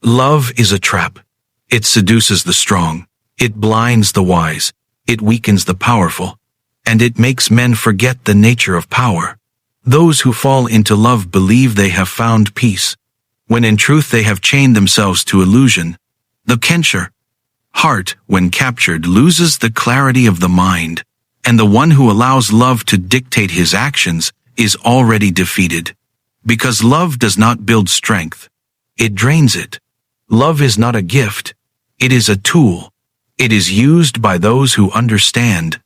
Love is a trap. It seduces the strong. It blinds the wise. It weakens the powerful. And it makes men forget the nature of power. Those who fall into love believe they have found peace, when in truth they have chained themselves to illusion. The Kensher heart, when captured, loses the clarity of the mind, and the one who allows love to dictate his actions is already defeated. Because love does not build strength, it drains it. Love is not a gift, it is a tool. It is used by those who understand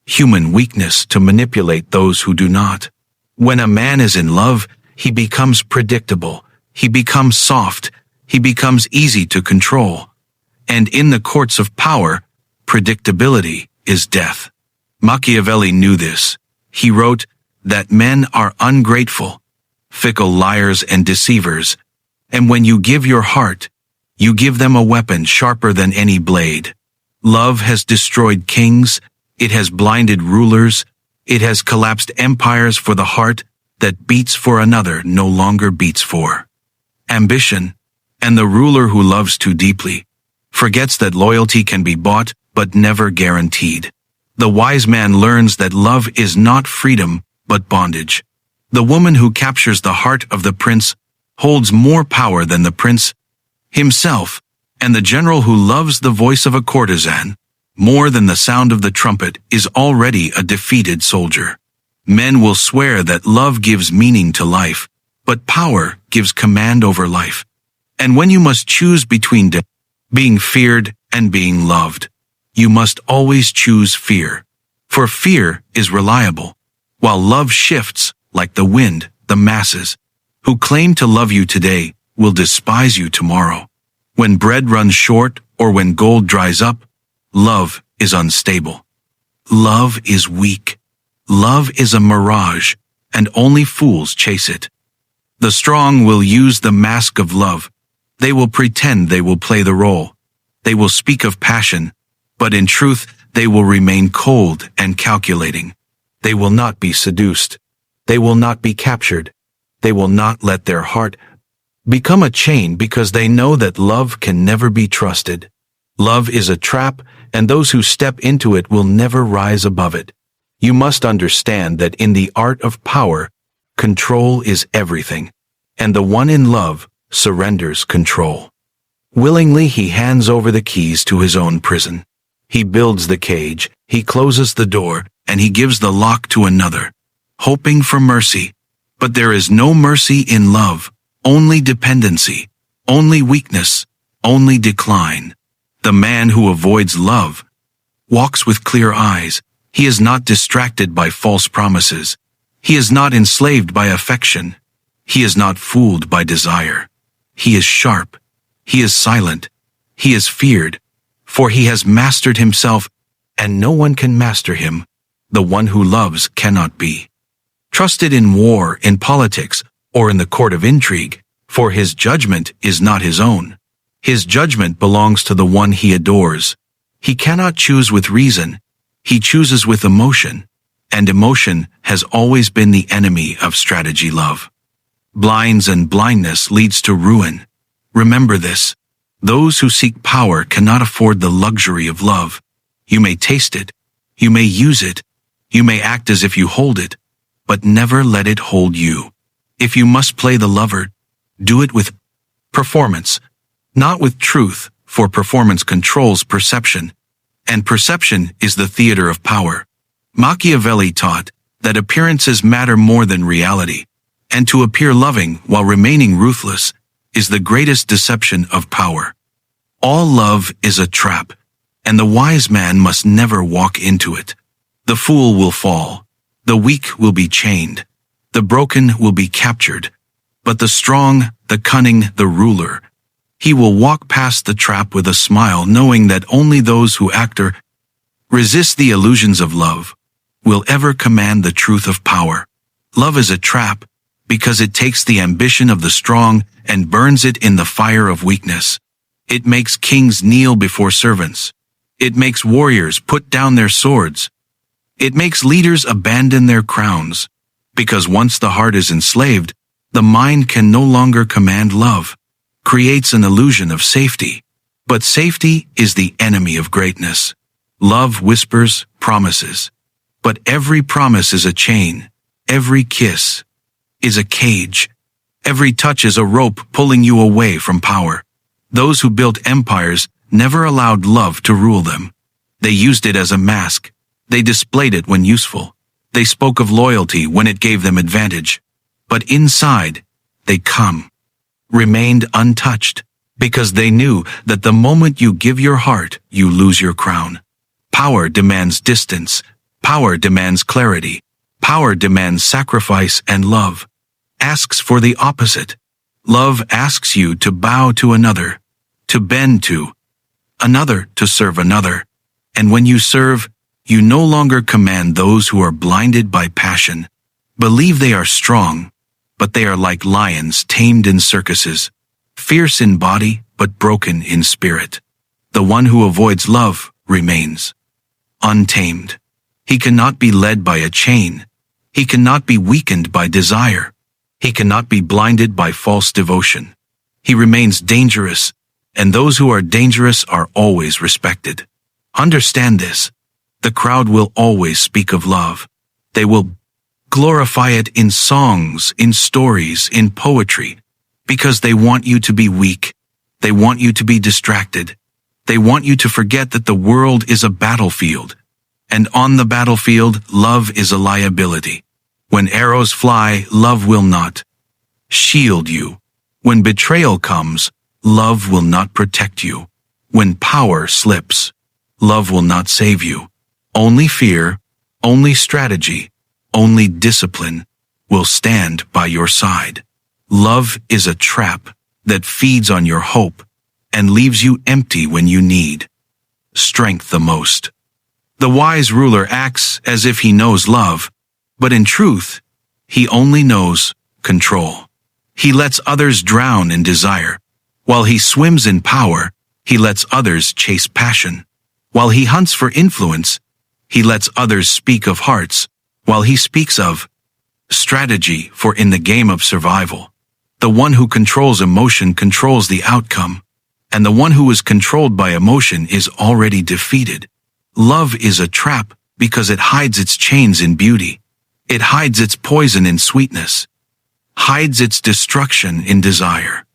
human weakness to manipulate those who do not. When a man is in love, he becomes predictable, he becomes soft, he becomes easy to control. And in the courts of power, predictability is death. Machiavelli knew this. He wrote that men are ungrateful, fickle liars and deceivers, and when you give your heart, you give them a weapon sharper than any blade. Love has destroyed kings, it has blinded rulers, it has collapsed empires, for the heart that beats for another no longer beats for ambition, and the ruler who loves too deeply forgets that loyalty can be bought but never guaranteed. The wise man learns that love is not freedom but bondage. The woman who captures the heart of the prince holds more power than the prince himself, and the general who loves the voice of a courtesan more than the sound of the trumpet is already a defeated soldier. Men will swear that love gives meaning to life, but power gives command over life. And when you must choose between being feared and being loved, you must always choose fear. For fear is reliable, while love shifts like the wind. The masses who claim to love you today will despise you tomorrow. When bread runs short or when gold dries up, love is unstable. Love is weak. Love is a mirage, and only fools chase it. The strong will use the mask of love. They will pretend they will play the role. They will speak of passion, but in truth they will remain cold and calculating. They will not be seduced. They will not be captured. They will not let their heart become a chain, because they know that love can never be trusted. Love is a trap, and those who step into it will never rise above it. You must understand that in the art of power, control is everything, and the one in love surrenders control. Willingly he hands over the keys to his own prison. He builds the cage, he closes the door, and he gives the lock to another, hoping for mercy. But there is no mercy in love, only dependency, only weakness, only decline. The man who avoids love walks with clear eyes. He is not distracted by false promises. He is not enslaved by affection. He is not fooled by desire. He is sharp. He is silent. He is feared, for he has mastered himself, and no one can master him. The one who loves cannot be trusted in war, in politics, or in the court of intrigue, for his judgment is not his own. His judgment belongs to the one he adores. He cannot choose with reason. He chooses with emotion, and emotion has always been the enemy of strategy. Love blinds, and blindness leads to ruin. Remember this. Those who seek power cannot afford the luxury of love. You may taste it, you may use it, you may act as if you hold it, but never let it hold you. If you must play the lover, do it with performance, not with truth, for performance controls perception, and perception is the theater of power. Machiavelli taught that appearances matter more than reality, and to appear loving while remaining ruthless is the greatest deception of power. All love is a trap, and the wise man must never walk into it. The fool will fall, the weak will be chained, the broken will be captured, but the strong, the cunning, the ruler, he will walk past the trap with a smile, knowing that only those who act or resist the illusions of love will ever command the truth of power. Love is a trap because it takes the ambition of the strong and burns it in the fire of weakness. It makes kings kneel before servants. It makes warriors put down their swords. It makes leaders abandon their crowns, because once the heart is enslaved, the mind can no longer command love. creates an illusion of safety. But safety is the enemy of greatness. Love whispers promises. But every promise is a chain. Every kiss is a cage. Every touch is a rope pulling you away from power. Those who built empires never allowed love to rule them. They used it as a mask. They displayed it when useful. They spoke of loyalty when it gave them advantage. But inside, they remained untouched, because they knew that the moment you give your heart, you lose your crown. Power demands distance. Power demands clarity. Power demands sacrifice, and love asks for the opposite. Love asks you to bow to another, to bend to another, to serve another. And when you serve, you no longer command those who are blinded by passion. Believe they are strong, but they are like lions tamed in circuses, fierce in body but broken in spirit. The one who avoids love remains untamed. He cannot be led by a chain. He cannot be weakened by desire. He cannot be blinded by false devotion. He remains dangerous, and those who are dangerous are always respected. Understand this. The crowd will always speak of love. They will glorify it in songs, in stories, in poetry, because they want you to be weak. They want you to be distracted. They want you to forget that the world is a battlefield. And on the battlefield, love is a liability. When arrows fly, love will not shield you. When betrayal comes, love will not protect you. When power slips, love will not save you. Only fear, only strategy, only discipline will stand by your side. Love is a trap that feeds on your hope and leaves you empty when you need strength the most. The wise ruler acts as if he knows love, but in truth, he only knows control. He lets others drown in desire. While he swims in power, he lets others chase passion. While he hunts for influence, he lets others speak of hearts, while he speaks of strategy. For in the game of survival, the one who controls emotion controls the outcome, and the one who is controlled by emotion is already defeated. Love is a trap because it hides its chains in beauty. It hides its poison in sweetness, hides its destruction in desire.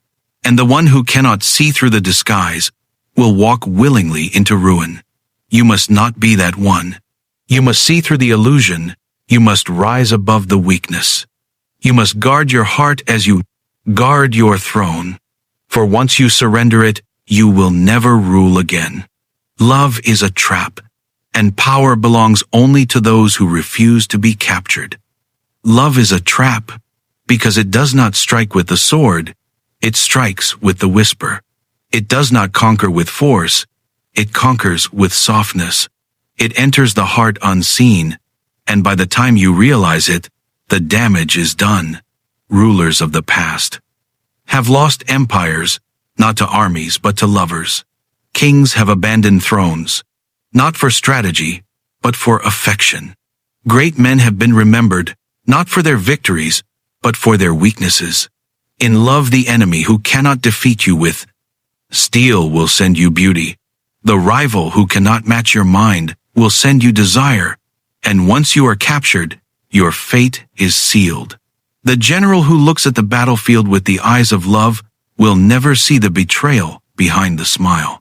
And the one who cannot see through the disguise will walk willingly into ruin. You must not be that one. You must see through the illusion. You must rise above the weakness. You must guard your heart as you guard your throne. For once you surrender it, you will never rule again. Love is a trap, and power belongs only to those who refuse to be captured. Love is a trap because it does not strike with the sword, it strikes with the whisper. It does not conquer with force, it conquers with softness. It enters the heart unseen, and by the time you realize it, the damage is done. Rulers of the past have lost empires, not to armies but to lovers. Kings have abandoned thrones, not for strategy, but for affection. Great men have been remembered, not for their victories, but for their weaknesses. In love, the enemy who cannot defeat you with steel will send you beauty. The rival who cannot match your mind will send you desire. And once you are captured, your fate is sealed. The general who looks at the battlefield with the eyes of love will never see the betrayal behind the smile.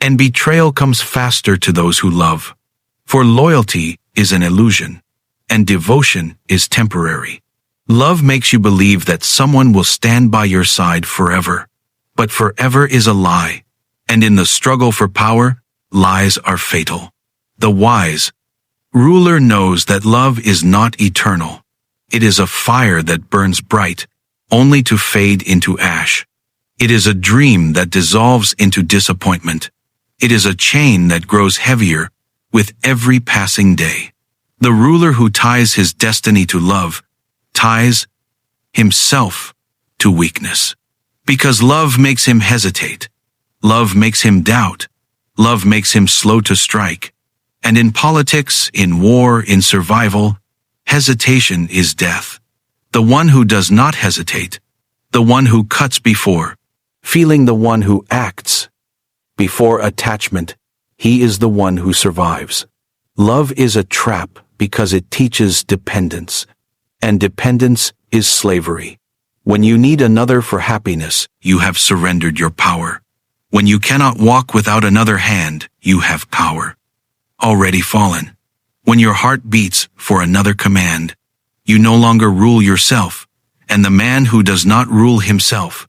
And betrayal comes faster to those who love. For loyalty is an illusion, and devotion is temporary. Love makes you believe that someone will stand by your side forever. But forever is a lie, and in the struggle for power, lies are fatal. The wise ruler knows that love is not eternal. It is a fire that burns bright, only to fade into ash. It is a dream that dissolves into disappointment. It is a chain that grows heavier with every passing day. The ruler who ties his destiny to love ties himself to weakness. Because love makes him hesitate. Love makes him doubt. Love makes him slow to strike. And in politics, in war, in survival, hesitation is death. The one who does not hesitate, the one who cuts before feeling the one who acts. Before attachment, he is the one who survives. Love is a trap because it teaches dependence, and dependence is slavery. When you need another for happiness, you have surrendered your power. When you cannot walk without another hand, you have power already fallen. When your heart beats for another command, you no longer rule yourself, and the man who does not rule himself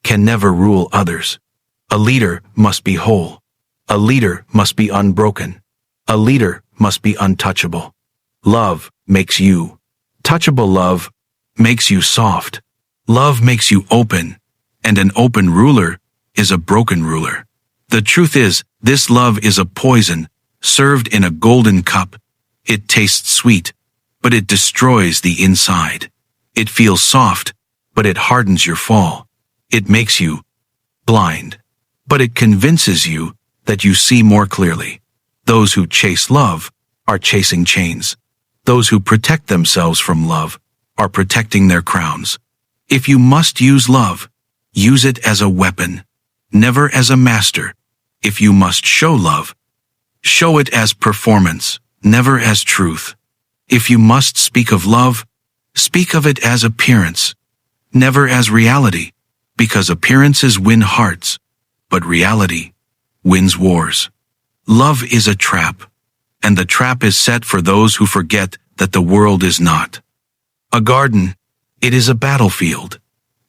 can never rule others. A leader must be whole. A leader must be unbroken. A leader must be untouchable. Love makes you. Touchable love makes you soft. Love makes you open, and an open ruler is a broken ruler. The truth is, this love is a poison, served in a golden cup. It tastes sweet, but it destroys the inside. It feels soft, but it hardens your fall. It makes you blind, but it convinces you that you see more clearly. Those who chase love are chasing chains. Those who protect themselves from love are protecting their crowns. If you must use love, use it as a weapon, never as a master. If you must show love, show it as performance, never as truth. If you must speak of love, speak of it as appearance, never as reality, because appearances win hearts, but reality wins wars. Love is a trap, and the trap is set for those who forget that the world is not a garden. It is a battlefield.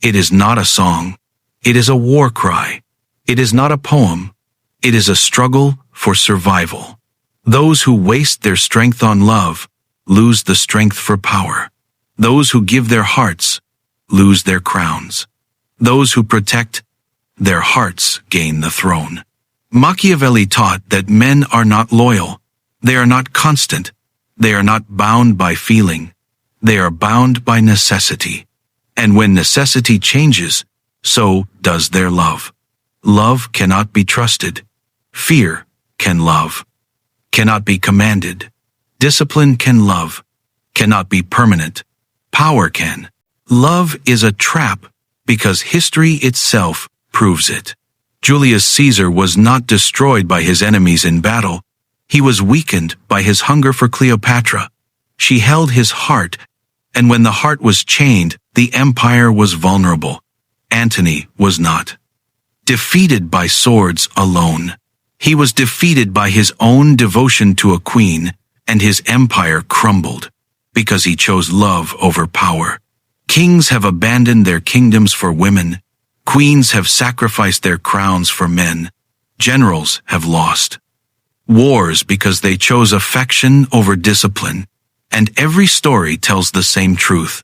It is not a song. It is a war cry. It is not a poem. It is a struggle for survival. Those who waste their strength on love lose the strength for power. Those who give their hearts lose their crowns. Those who protect their hearts gain the throne. Machiavelli taught that men are not loyal. They are not constant. They are not bound by feeling. They are bound by necessity. And when necessity changes, so does their love. Love cannot be trusted. Fear can love. Cannot be commanded. Discipline can love. Cannot be permanent. Power can. Love is a trap because history itself proves it. Julius Caesar was not destroyed by his enemies in battle. He was weakened by his hunger for Cleopatra. She held his heart, and when the heart was chained, the empire was vulnerable. Antony was not defeated by swords alone. He was defeated by his own devotion to a queen, and his empire crumbled because he chose love over power. Kings have abandoned their kingdoms for women. Queens have sacrificed their crowns for men. Generals have lost wars because they chose affection over discipline. And every story tells the same truth.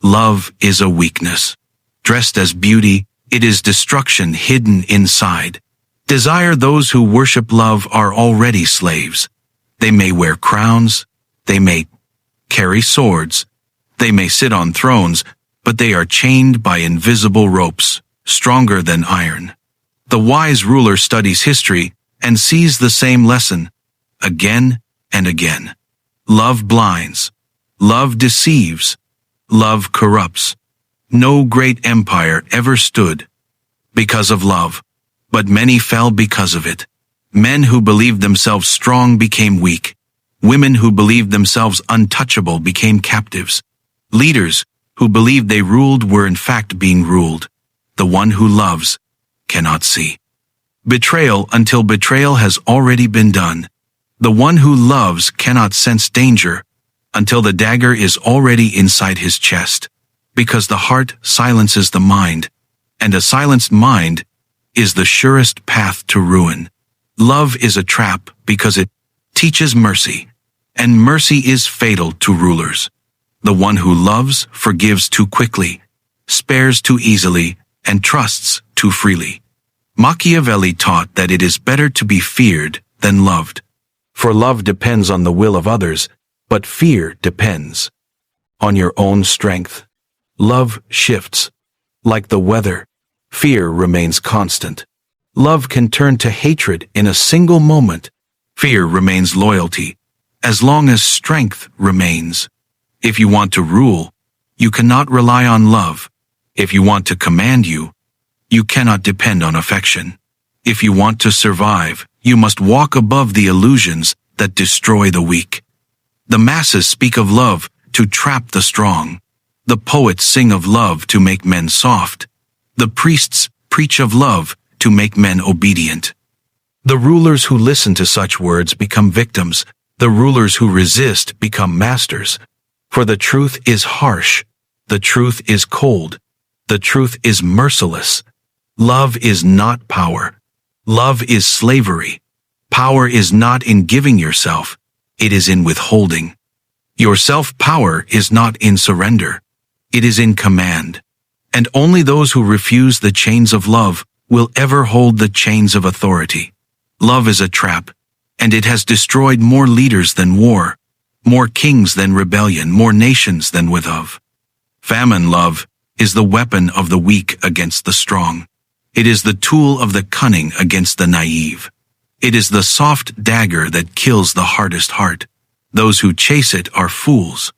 Love is a weakness. Dressed as beauty, it is destruction hidden inside. Desire those who worship love are already slaves. They may wear crowns, they may carry swords, they may sit on thrones, but they are chained by invisible ropes, stronger than iron. The wise ruler studies history and sees the same lesson, again and again. Love blinds. Love deceives. Love corrupts. No great empire ever stood because of love, but many fell because of it. Men who believed themselves strong became weak. Women who believed themselves untouchable became captives. Leaders who believed they ruled were in fact being ruled. The one who loves cannot see betrayal until betrayal has already been done. The one who loves cannot sense danger until the dagger is already inside his chest, because the heart silences the mind, and a silenced mind is the surest path to ruin. Love is a trap because it teaches mercy, and mercy is fatal to rulers. The one who loves forgives too quickly, spares too easily, and trusts too freely. Machiavelli taught that it is better to be feared than loved. For love depends on the will of others, but fear depends on your own strength. Love shifts. Like the weather, fear remains constant. Love can turn to hatred in a single moment. Fear remains loyalty, as long as strength remains. If you want to rule, you cannot rely on love. If you want to command, you You cannot depend on affection. If you want to survive, you must walk above the illusions that destroy the weak. The masses speak of love to trap the strong. The poets sing of love to make men soft. The priests preach of love to make men obedient. The rulers who listen to such words become victims. The rulers who resist become masters. For the truth is harsh. The truth is cold. The truth is merciless. Love is not power. Love is slavery. Power is not in giving yourself. It is in withholding. Your self-power is not in surrender. It is in command. And only those who refuse the chains of love will ever hold the chains of authority. Love is a trap, and it has destroyed more leaders than war, more kings than rebellion, more nations than without. Famine love is the weapon of the weak against the strong. It is the tool of the cunning against the naive. It is the soft dagger that kills the hardest heart. Those who chase it are fools.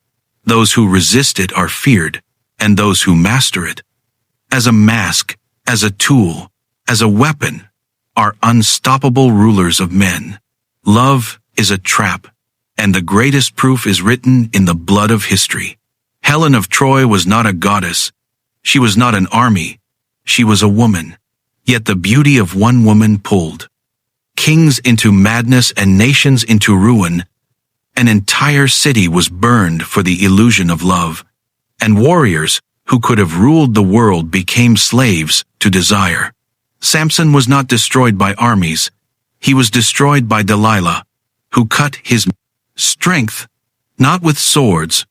Those who resist it are feared, and those who master it, as a mask, as a tool, as a weapon, are unstoppable rulers of men. Love is a trap, and the greatest proof is written in the blood of history. Helen of Troy was not a goddess. She was not an army. She was a woman. Yet the beauty of one woman pulled kings into madness and nations into ruin. An entire city was burned for the illusion of love, and warriors who could have ruled the world became slaves to desire. Samson was not destroyed by armies. He was destroyed by Delilah, who cut his strength, not with swords,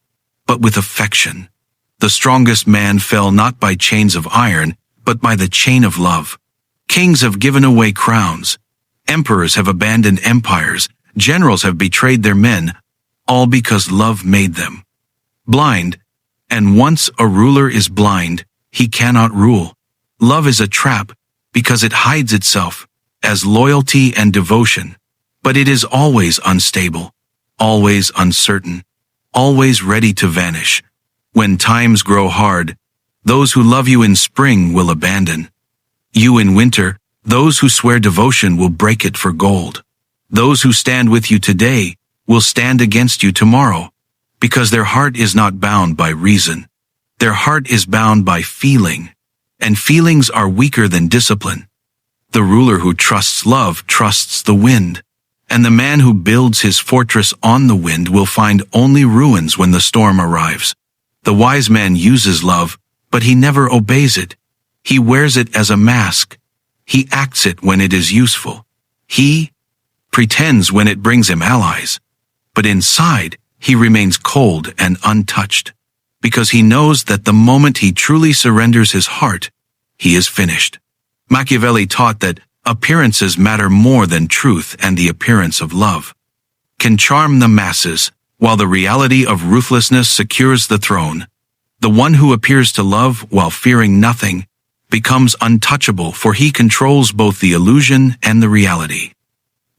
but with affection. The strongest man fell not by chains of iron, but by the chain of love. Kings have given away crowns. Emperors have abandoned empires. Generals have betrayed their men, all because love made them blind. And once a ruler is blind, he cannot rule. Love is a trap because it hides itself as loyalty and devotion, but it is always unstable, always uncertain, always ready to vanish. When times grow hard, those who love you in spring will abandon you in winter. Those who swear devotion will break it for gold. Those who stand with you today will stand against you tomorrow, because their heart is not bound by reason. Their heart is bound by feeling, and feelings are weaker than discipline. The ruler who trusts love trusts the wind, and the man who builds his fortress on the wind will find only ruins when the storm arrives. The wise man uses love, but he never obeys it. He wears it as a mask. He acts it when it is useful. He pretends when it brings him allies. But inside, he remains cold and untouched, because he knows that the moment he truly surrenders his heart, he is finished. Machiavelli taught that appearances matter more than truth, and the appearance of love can charm the masses, while the reality of ruthlessness secures the throne. The one who appears to love while fearing nothing becomes untouchable, for he controls both the illusion and the reality.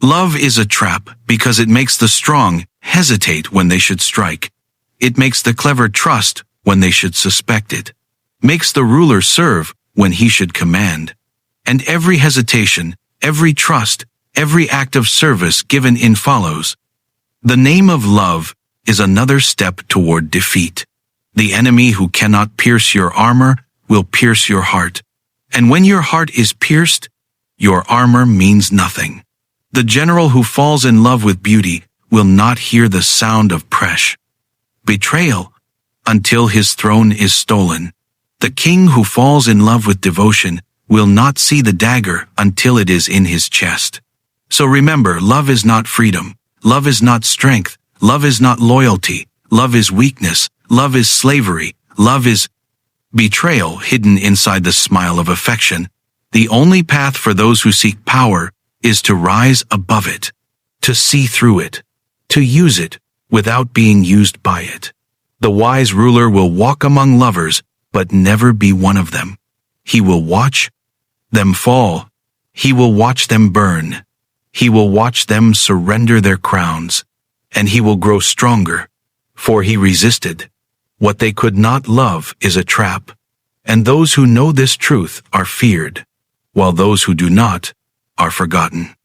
Love is a trap because it makes the strong hesitate when they should strike. It makes the clever trust when they should suspect it. Makes the ruler serve when he should command. And every hesitation, every trust, every act of service given in follows. The name of love is another step toward defeat. The enemy who cannot pierce your armor will pierce your heart. And when your heart is pierced, your armor means nothing. The general who falls in love with beauty will not hear the sound of betrayal until his throne is stolen. The king who falls in love with devotion will not see the dagger until it is in his chest. So remember, love is not freedom. Love is not strength. Love is not loyalty. Love is weakness. Love is slavery. Love is betrayal hidden inside the smile of affection. The only path for those who seek power is to rise above it, to see through it, to use it without being used by it. The wise ruler will walk among lovers, but never be one of them. He will watch them fall. He will watch them burn. He will watch them surrender their crowns, and he will grow stronger, for he resisted. What they could not love is a trap, and those who know this truth are feared, while those who do not are forgotten.